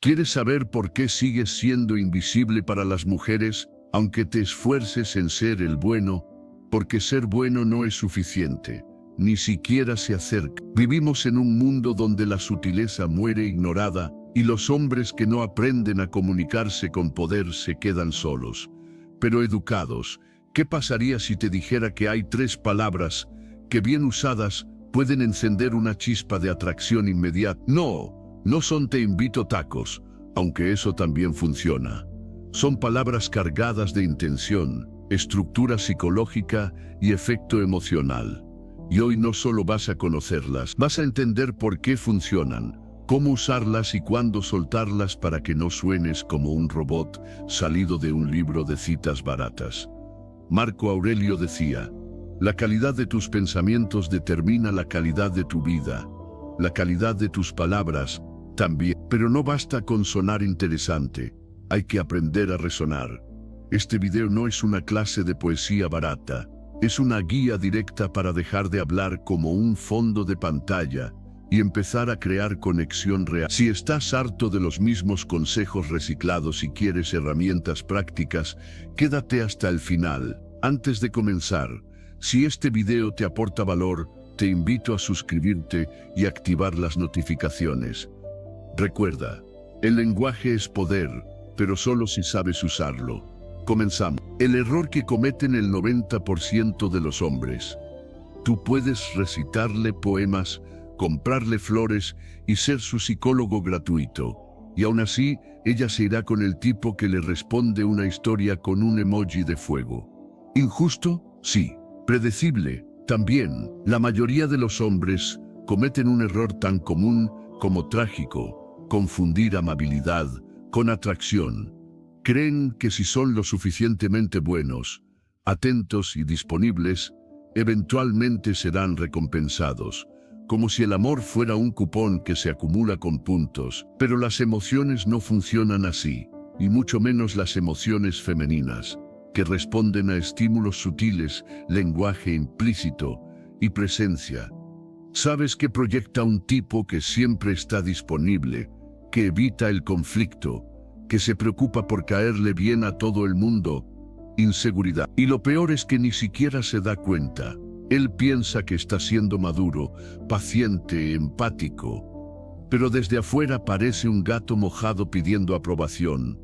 ¿Quieres saber por qué sigues siendo invisible para las mujeres, aunque te esfuerces en ser el bueno? Porque ser bueno no es suficiente, ni siquiera se acerca. Vivimos en un mundo donde la sutileza muere ignorada y los hombres que no aprenden a comunicarse con poder se quedan solos. Pero educados, ¿qué pasaría si te dijera que hay 3 palabras que bien usadas pueden encender una chispa de atracción inmediata? No son te invito tacos, aunque eso también funciona. Son palabras cargadas de intención, estructura psicológica y efecto emocional. Y hoy no solo vas a conocerlas, vas a entender por qué funcionan, cómo usarlas y cuándo soltarlas para que no suenes como un robot salido de un libro de citas baratas. Marco Aurelio decía: la calidad de tus pensamientos determina la calidad de tu vida. La calidad de tus palabras también. Pero no basta con sonar interesante, hay que aprender a resonar. Este video no es una clase de poesía barata, es una guía directa para dejar de hablar como un fondo de pantalla y empezar a crear conexión real. Si estás harto de los mismos consejos reciclados y quieres herramientas prácticas, quédate hasta el final. Antes de comenzar, si este video te aporta valor, te invito a suscribirte y activar las notificaciones. Recuerda, el lenguaje es poder, pero solo si sabes usarlo. Comenzamos. El error que cometen el 90% de los hombres. Tú puedes recitarle poemas, comprarle flores y ser su psicólogo gratuito. Y aún así, ella se irá con el tipo que le responde una historia con un emoji de fuego. ¿Injusto? Sí. Predecible. También. La mayoría de los hombres cometen un error tan común como trágico: confundir amabilidad con atracción. Creen que si son lo suficientemente buenos, atentos y disponibles, eventualmente serán recompensados, como si el amor fuera un cupón que se acumula con puntos. Pero las emociones no funcionan así, y mucho menos las emociones femeninas, que responden a estímulos sutiles, lenguaje implícito y presencia. ¿Sabes qué proyecta un tipo que siempre está disponible, que evita el conflicto, que se preocupa por caerle bien a todo el mundo? Inseguridad. Y lo peor es que ni siquiera se da cuenta. Él piensa que está siendo maduro, paciente, empático. Pero desde afuera parece un gato mojado pidiendo aprobación.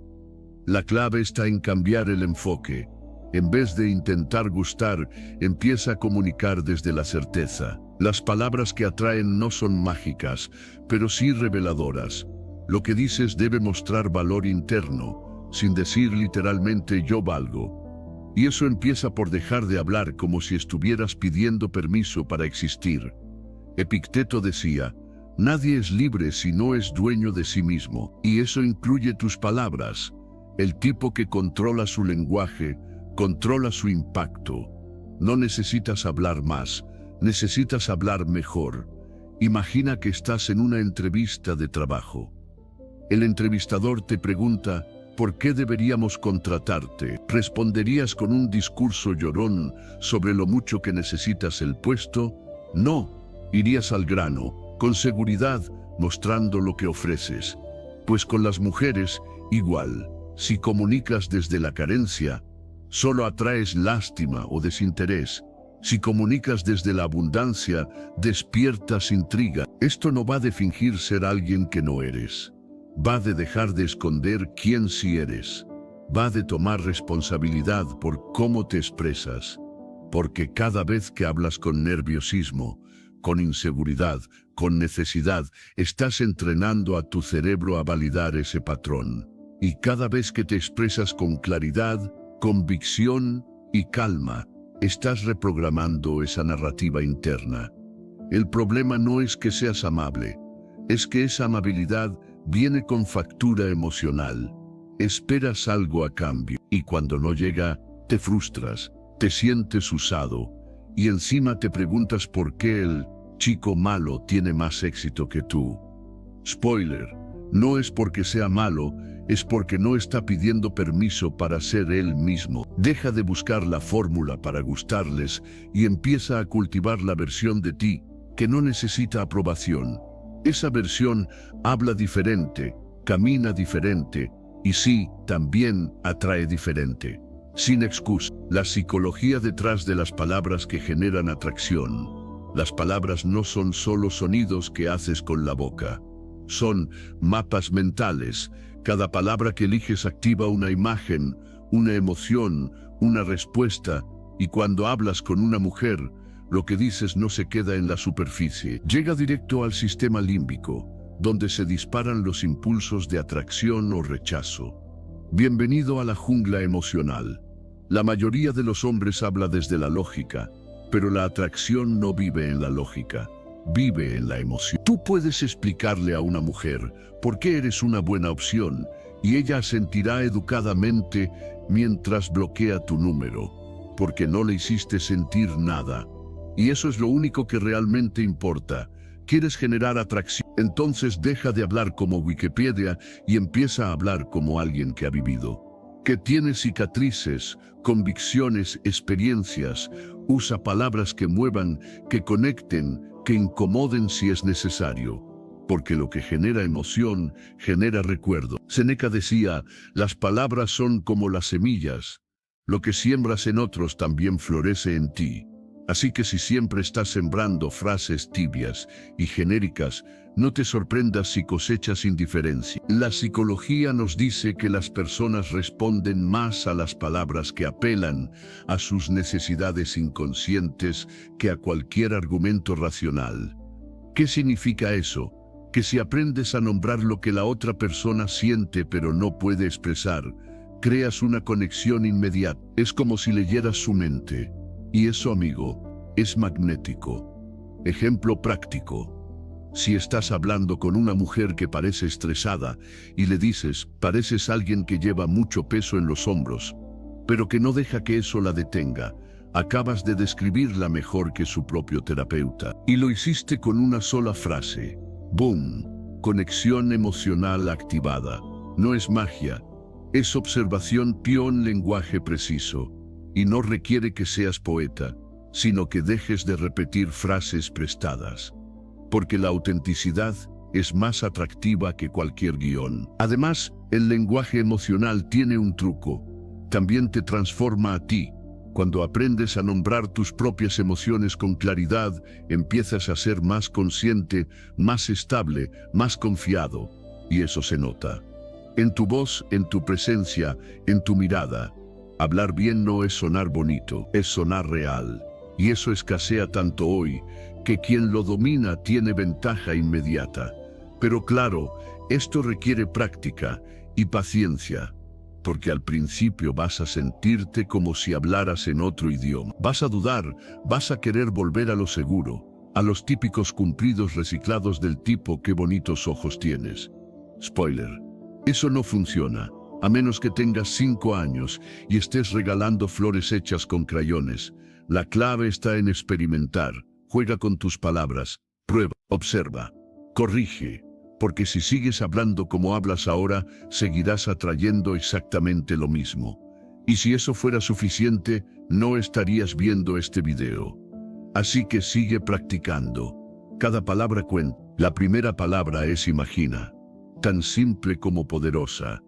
La clave está en cambiar el enfoque. En vez de intentar gustar, empieza a comunicar desde la certeza. Las palabras que atraen no son mágicas, pero sí reveladoras. Lo que dices debe mostrar valor interno, sin decir literalmente yo valgo. Y eso empieza por dejar de hablar como si estuvieras pidiendo permiso para existir. Epicteto decía: nadie es libre si no es dueño de sí mismo. Y eso incluye tus palabras. El tipo que controla su lenguaje, controla su impacto. No necesitas hablar más, necesitas hablar mejor. Imagina que estás en una entrevista de trabajo. El entrevistador te pregunta: ¿por qué deberíamos contratarte? ¿Responderías con un discurso llorón sobre lo mucho que necesitas el puesto? No, irías al grano, con seguridad, mostrando lo que ofreces. Pues con las mujeres, igual. Si comunicas desde la carencia, solo atraes lástima o desinterés. Si comunicas desde la abundancia, despiertas intriga. Esto no va de fingir ser alguien que no eres. Va de dejar de esconder quién sí eres. Va de tomar responsabilidad por cómo te expresas. Porque cada vez que hablas con nerviosismo, con inseguridad, con necesidad, estás entrenando a tu cerebro a validar ese patrón. Y cada vez que te expresas con claridad, convicción y calma, estás reprogramando esa narrativa interna. El problema no es que seas amable, es que esa amabilidad viene con factura emocional. Esperas algo a cambio, y cuando no llega, te frustras, te sientes usado, y encima te preguntas por qué el chico malo tiene más éxito que tú. Spoiler, no es porque sea malo, es porque no está pidiendo permiso para ser él mismo. Deja de buscar la fórmula para gustarles y empieza a cultivar la versión de ti que no necesita aprobación. Esa versión habla diferente, camina diferente y sí, también atrae diferente. Sin excusa, la psicología detrás de las palabras que generan atracción. Las palabras no son solo sonidos que haces con la boca. Son mapas mentales. Cada palabra que eliges activa una imagen, una emoción, una respuesta, y cuando hablas con una mujer, lo que dices no se queda en la superficie. Llega directo al sistema límbico, donde se disparan los impulsos de atracción o rechazo. Bienvenido a la jungla emocional. La mayoría de los hombres habla desde la lógica, pero la atracción no vive en la lógica, vive en la emoción. Tú puedes explicarle a una mujer por qué eres una buena opción, y ella asentirá educadamente mientras bloquea tu número, porque no le hiciste sentir nada. Y eso es lo único que realmente importa. ¿Quieres generar atracción? Entonces deja de hablar como Wikipedia y empieza a hablar como alguien que ha vivido, que tiene cicatrices, convicciones, experiencias. Usa palabras que muevan, que conecten, que incomoden si es necesario. Porque lo que genera emoción, genera recuerdo. Séneca decía, las palabras son como las semillas. Lo que siembras en otros también florece en ti. Así que si siempre estás sembrando frases tibias y genéricas, no te sorprendas si cosechas indiferencia. La psicología nos dice que las personas responden más a las palabras que apelan a sus necesidades inconscientes que a cualquier argumento racional. ¿Qué significa eso? Que si aprendes a nombrar lo que la otra persona siente pero no puede expresar, creas una conexión inmediata. Es como si leyeras su mente. Y eso, amigo, es magnético. Ejemplo práctico. Si estás hablando con una mujer que parece estresada y le dices, pareces alguien que lleva mucho peso en los hombros, pero que no deja que eso la detenga, acabas de describirla mejor que su propio terapeuta. Y lo hiciste con una sola frase. ¡Boom! Conexión emocional activada. No es magia, es observación pion lenguaje preciso. Y no requiere que seas poeta, sino que dejes de repetir frases prestadas. Porque la autenticidad es más atractiva que cualquier guión. Además, el lenguaje emocional tiene un truco. También te transforma a ti. Cuando aprendes a nombrar tus propias emociones con claridad, empiezas a ser más consciente, más estable, más confiado. Y eso se nota. En tu voz, en tu presencia, en tu mirada. Hablar bien no es sonar bonito, es sonar real. Y eso escasea tanto hoy, que quien lo domina tiene ventaja inmediata. Pero claro, esto requiere práctica y paciencia, porque al principio vas a sentirte como si hablaras en otro idioma. Vas a dudar, vas a querer volver a lo seguro, a los típicos cumplidos reciclados del tipo «qué bonitos ojos tienes». Spoiler, eso no funciona. A menos que tengas 5 años y estés regalando flores hechas con crayones. La clave está en experimentar. Juega con tus palabras, prueba, observa, corrige. Porque si sigues hablando como hablas ahora, seguirás atrayendo exactamente lo mismo. Y si eso fuera suficiente, no estarías viendo este video. Así que sigue practicando. Cada palabra cuenta. La primera palabra es imagina. Tan simple como poderosa.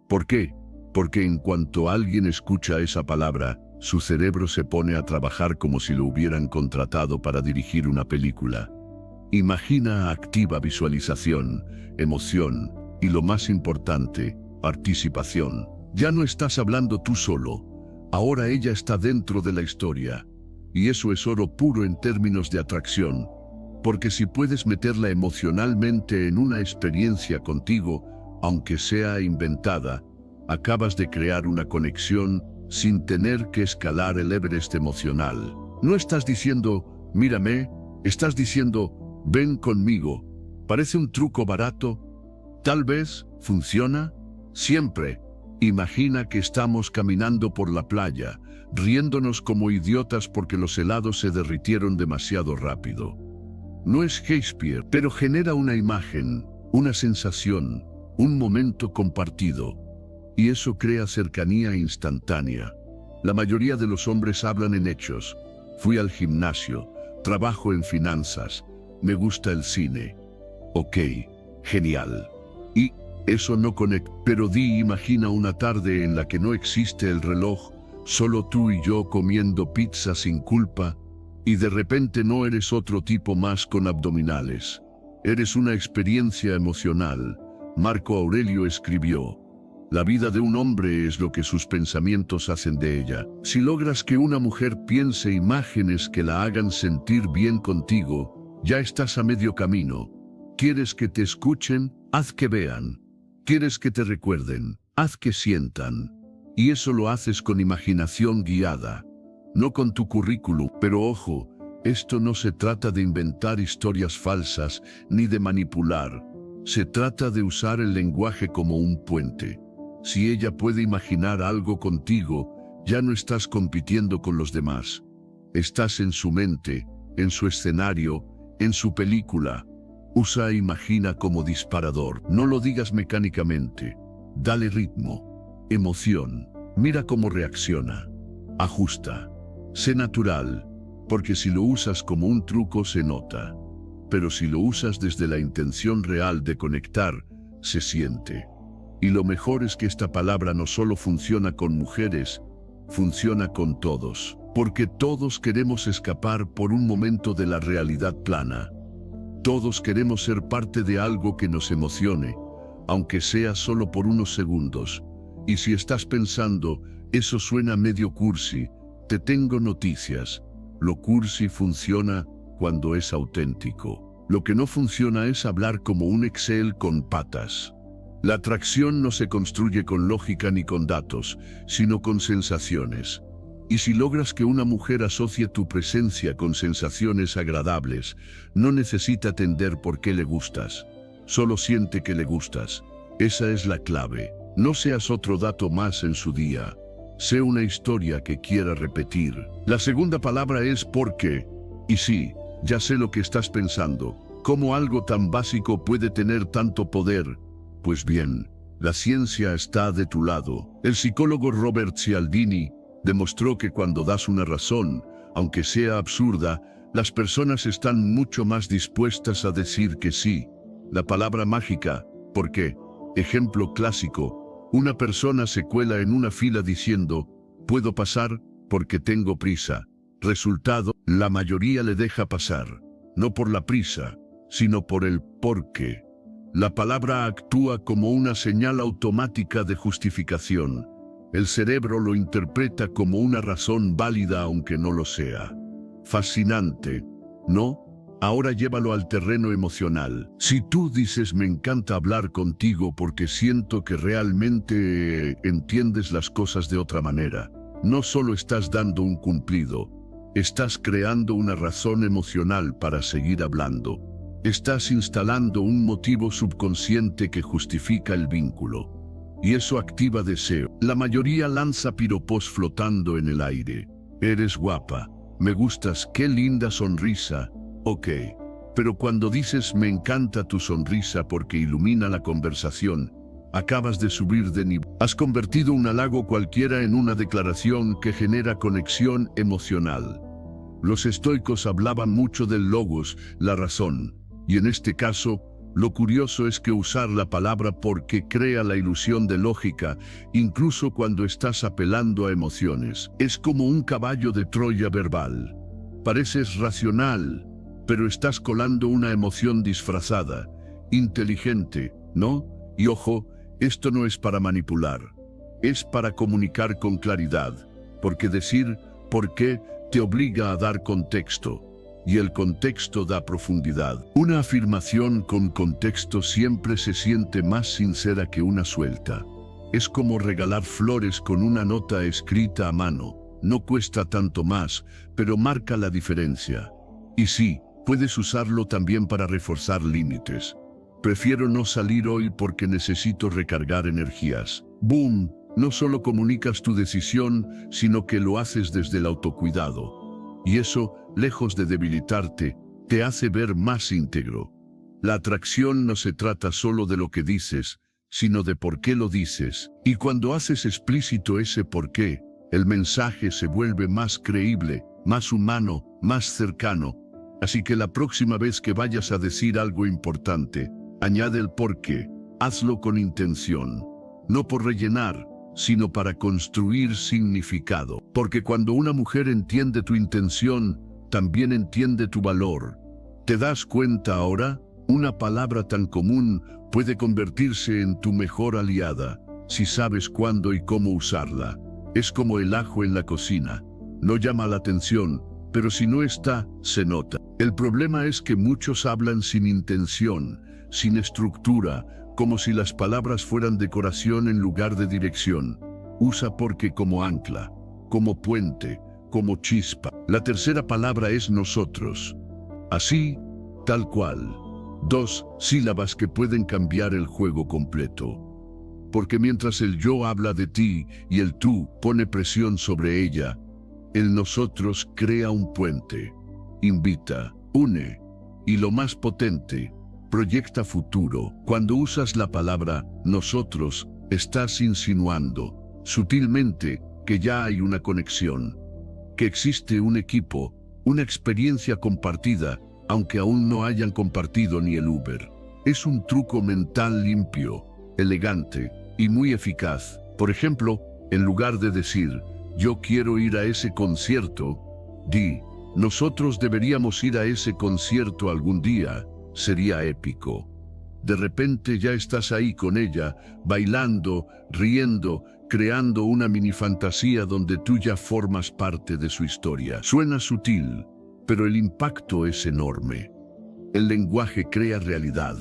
¿Por qué? Porque en cuanto alguien escucha esa palabra, su cerebro se pone a trabajar como si lo hubieran contratado para dirigir una película. Imagina activa visualización, emoción y lo más importante, participación. Ya no estás hablando tú solo, ahora ella está dentro de la historia. Y eso es oro puro en términos de atracción, porque si puedes meterla emocionalmente en una experiencia contigo, aunque sea inventada, acabas de crear una conexión sin tener que escalar el Everest emocional. No estás diciendo, mírame, estás diciendo, ven conmigo. ¿Parece un truco barato? Tal vez funciona. Siempre. Imagina que estamos caminando por la playa, riéndonos como idiotas porque los helados se derritieron demasiado rápido. No es Shakespeare, pero genera una imagen, una sensación, un momento compartido. Y eso crea cercanía instantánea. La mayoría de los hombres hablan en hechos. Fui al gimnasio, trabajo en finanzas, me gusta el cine. Ok, genial. ¿Y Eso no conecta. Pero imagina una tarde en la que no existe el reloj, solo tú y yo comiendo pizza sin culpa, y de repente no eres otro tipo más con abdominales. Eres una experiencia emocional. Marco Aurelio escribió: la vida de un hombre es lo que sus pensamientos hacen de ella. Si logras que una mujer piense imágenes que la hagan sentir bien contigo, ya estás a medio camino. ¿Quieres que te escuchen? Haz que vean. ¿Quieres que te recuerden? Haz que sientan. Y eso lo haces con imaginación guiada, no con tu currículum. Pero ojo, esto no se trata de inventar historias falsas ni de manipular. Se trata de usar el lenguaje como un puente. Si ella puede imaginar algo contigo, ya no estás compitiendo con los demás. Estás en su mente, en su escenario, en su película. Usa imagina como disparador. No lo digas mecánicamente. Dale ritmo, emoción. Mira cómo reacciona. Ajusta. Sé natural, porque si lo usas como un truco se nota. Pero si lo usas desde la intención real de conectar, se siente. Y lo mejor es que esta palabra no solo funciona con mujeres, funciona con todos. Porque todos queremos escapar por un momento de la realidad plana. Todos queremos ser parte de algo que nos emocione, aunque sea solo por unos segundos. Y si estás pensando, eso suena medio cursi, te tengo noticias. Lo cursi funciona cuando es auténtico. Lo que no funciona es hablar como un Excel con patas. La atracción no se construye con lógica ni con datos, sino con sensaciones. Y si logras que una mujer asocie tu presencia con sensaciones agradables, no necesita entender por qué le gustas. Solo siente que le gustas. Esa es la clave. No seas otro dato más en su día. Sé una historia que quiera repetir. La segunda palabra es ¿por qué? Y sí, ya sé lo que estás pensando. ¿Cómo algo tan básico puede tener tanto poder? Pues bien, la ciencia está de tu lado. El psicólogo Robert Cialdini demostró que cuando das una razón, aunque sea absurda, las personas están mucho más dispuestas a decir que sí. La palabra mágica, ¿por qué? Ejemplo clásico, una persona se cuela en una fila diciendo, puedo pasar porque tengo prisa. Resultado, la mayoría le deja pasar, no por la prisa, sino por el por qué. La palabra actúa como una señal automática de justificación. El cerebro lo interpreta como una razón válida aunque no lo sea. Fascinante, ¿no? Ahora llévalo al terreno emocional. Si tú dices me encanta hablar contigo porque siento que realmente entiendes las cosas de otra manera, no solo estás dando un cumplido, estás creando una razón emocional para seguir hablando. Estás instalando un motivo subconsciente que justifica el vínculo. Y eso activa deseo. La mayoría lanza piropos flotando en el aire. Eres guapa, me gustas, qué linda sonrisa. Ok, pero cuando dices me encanta tu sonrisa porque ilumina la conversación, acabas de subir de nivel. Has convertido un halago cualquiera en una declaración que genera conexión emocional. Los estoicos hablaban mucho del logos, la razón, y en este caso, lo curioso es que usar la palabra porque crea la ilusión de lógica, incluso cuando estás apelando a emociones. Es como un caballo de Troya verbal. Pareces racional, pero estás colando una emoción disfrazada, inteligente, ¿no? Y ojo, esto no es para manipular, es para comunicar con claridad, porque decir ¿por qué? Te obliga a dar contexto. Y el contexto da profundidad. Una afirmación con contexto siempre se siente más sincera que una suelta. Es como regalar flores con una nota escrita a mano. No cuesta tanto más, pero marca la diferencia. Y sí, puedes usarlo también para reforzar límites. Prefiero no salir hoy porque necesito recargar energías. ¡Boom! No solo comunicas tu decisión, sino que lo haces desde el autocuidado. Y eso, lejos de debilitarte, te hace ver más íntegro. La atracción no se trata solo de lo que dices, sino de por qué lo dices. Y cuando haces explícito ese por qué, el mensaje se vuelve más creíble, más humano, más cercano. Así que la próxima vez que vayas a decir algo importante, añade el por qué. hazlo con intención, no por rellenar, sino para construir significado. Porque cuando una mujer entiende tu intención, también entiende tu valor. ¿Te das cuenta ahora? Una palabra tan común puede convertirse en tu mejor aliada, si sabes cuándo y cómo usarla. Es como el ajo en la cocina. No llama la atención, pero si no está, se nota. El problema es que muchos hablan sin intención, sin estructura, como si las palabras fueran decoración en lugar de dirección. Usa porque como ancla, como puente, como chispa. La tercera palabra es nosotros. Así, tal cual. 2 sílabas que pueden cambiar el juego completo. Porque mientras el yo habla de ti y el tú pone presión sobre ella, el nosotros crea un puente, invita, une, y lo más potente, proyecta futuro. Cuando usas la palabra nosotros, estás insinuando, sutilmente, que ya hay una conexión, que existe un equipo, una experiencia compartida, aunque aún no hayan compartido ni el Uber. Es un truco mental limpio, elegante y muy eficaz. Por ejemplo, en lugar de decir, yo quiero ir a ese concierto, di, nosotros deberíamos ir a ese concierto algún día, sería épico. De repente ya estás ahí con ella, bailando, riendo, creando una mini fantasía donde tú ya formas parte de su historia. Suena sutil, pero el impacto es enorme. El lenguaje crea realidad.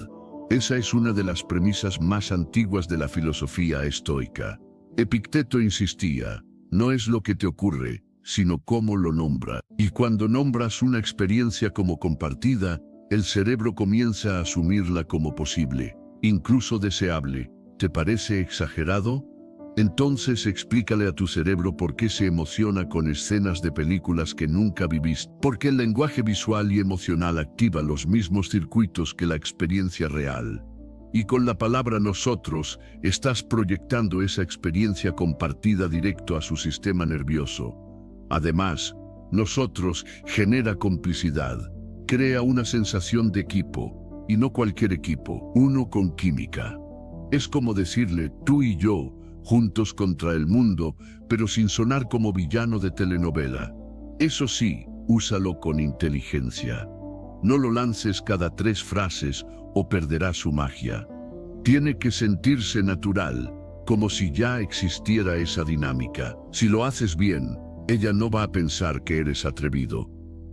Esa es una de las premisas más antiguas de la filosofía estoica. Epicteto insistía, no es lo que te ocurre, sino cómo lo nombra. Y cuando nombras una experiencia como compartida, el cerebro comienza a asumirla como posible, incluso deseable. ¿Te parece exagerado? Entonces explícale a tu cerebro por qué se emociona con escenas de películas que nunca viviste. Porque el lenguaje visual y emocional activa los mismos circuitos que la experiencia real. Y con la palabra nosotros, estás proyectando esa experiencia compartida directo a su sistema nervioso. Además, nosotros genera complicidad, crea una sensación de equipo, y no cualquier equipo, uno con química. Es como decirle tú y yo, juntos contra el mundo, pero sin sonar como villano de telenovela. Eso sí, úsalo con inteligencia. No lo lances cada 3 frases o perderás su magia. Tiene que sentirse natural, como si ya existiera esa dinámica. Si lo haces bien, ella no va a pensar que eres atrevido.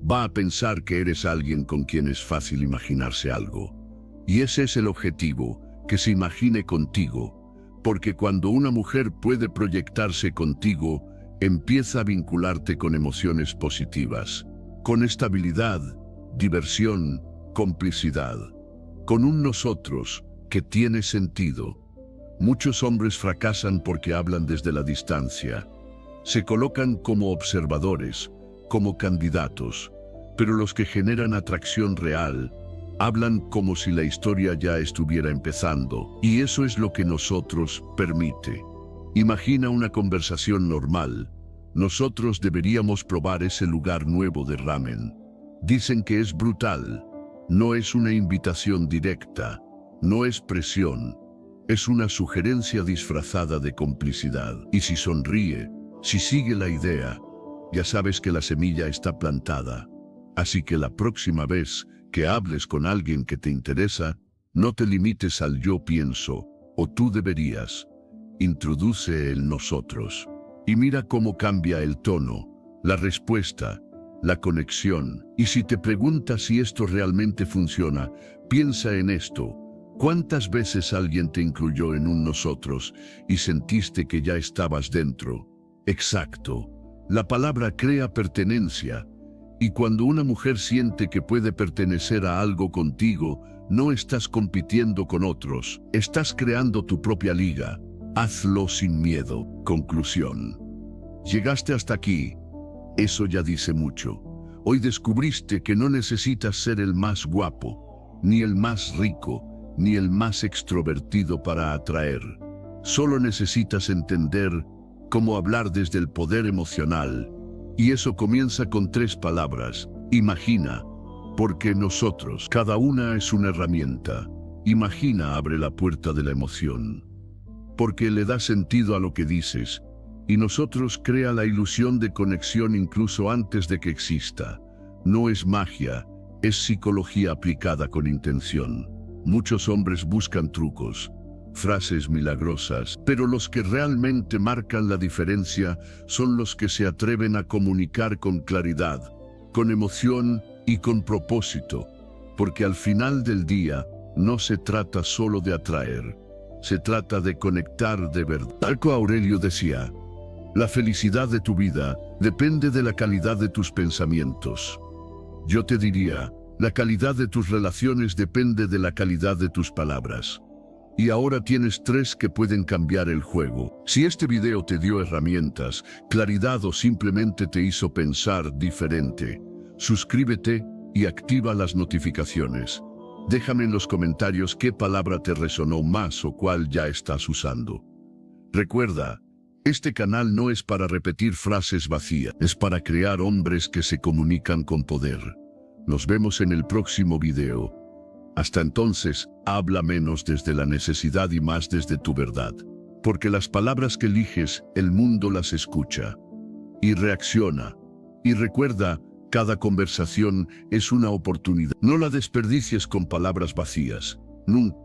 Va a pensar que eres alguien con quien es fácil imaginarse algo. Y ese es el objetivo, que se imagine contigo. Porque cuando una mujer puede proyectarse contigo, empieza a vincularte con emociones positivas, con estabilidad, diversión, complicidad, con un nosotros que tiene sentido. Muchos hombres fracasan porque hablan desde la distancia. Se colocan como observadores, como candidatos, pero los que generan atracción real, hablan como si la historia ya estuviera empezando, y eso es lo que nosotros permite. Imagina una conversación normal. Nosotros deberíamos probar ese lugar nuevo de ramen. Dicen que es brutal. No es una invitación directa, no es presión. Es una sugerencia disfrazada de complicidad. Y si sonríe, si sigue la idea, ya sabes que la semilla está plantada. Así que la próxima vez que hables con alguien que te interesa, no te limites al yo pienso, o tú deberías. Introduce el nosotros. Y mira cómo cambia el tono, la respuesta, la conexión. Y si te preguntas si esto realmente funciona, piensa en esto. ¿Cuántas veces alguien te incluyó en un nosotros y sentiste que ya estabas dentro? Exacto. La palabra crea pertenencia. Y cuando una mujer siente que puede pertenecer a algo contigo, no estás compitiendo con otros, estás creando tu propia liga. Hazlo sin miedo. Conclusión. Llegaste hasta aquí. Eso ya dice mucho. Hoy descubriste que no necesitas ser el más guapo, ni el más rico, ni el más extrovertido para atraer. Solo necesitas entender cómo hablar desde el poder emocional. Y eso comienza con 3 palabras. Imagina, porque nosotros, cada una es una herramienta. Imagina abre la puerta de la emoción, porque le da sentido a lo que dices, y nosotros crea la ilusión de conexión incluso antes de que exista. No es magia, es psicología aplicada con intención. Muchos hombres buscan trucos, frases milagrosas, pero los que realmente marcan la diferencia son los que se atreven a comunicar con claridad, con emoción y con propósito, porque al final del día no se trata solo de atraer, se trata de conectar de verdad. Marco Aurelio decía, la felicidad de tu vida depende de la calidad de tus pensamientos. Yo te diría, la calidad de tus relaciones depende de la calidad de tus palabras. Y ahora tienes 3 que pueden cambiar el juego. Si este video te dio herramientas, claridad o simplemente te hizo pensar diferente, suscríbete y activa las notificaciones. Déjame en los comentarios qué palabra te resonó más o cuál ya estás usando. Recuerda, este canal no es para repetir frases vacías, es para crear hombres que se comunican con poder. Nos vemos en el próximo video. Hasta entonces, habla menos desde la necesidad y más desde tu verdad. Porque las palabras que eliges, el mundo las escucha y reacciona. Y recuerda, cada conversación es una oportunidad. No la desperdicies con palabras vacías. Nunca.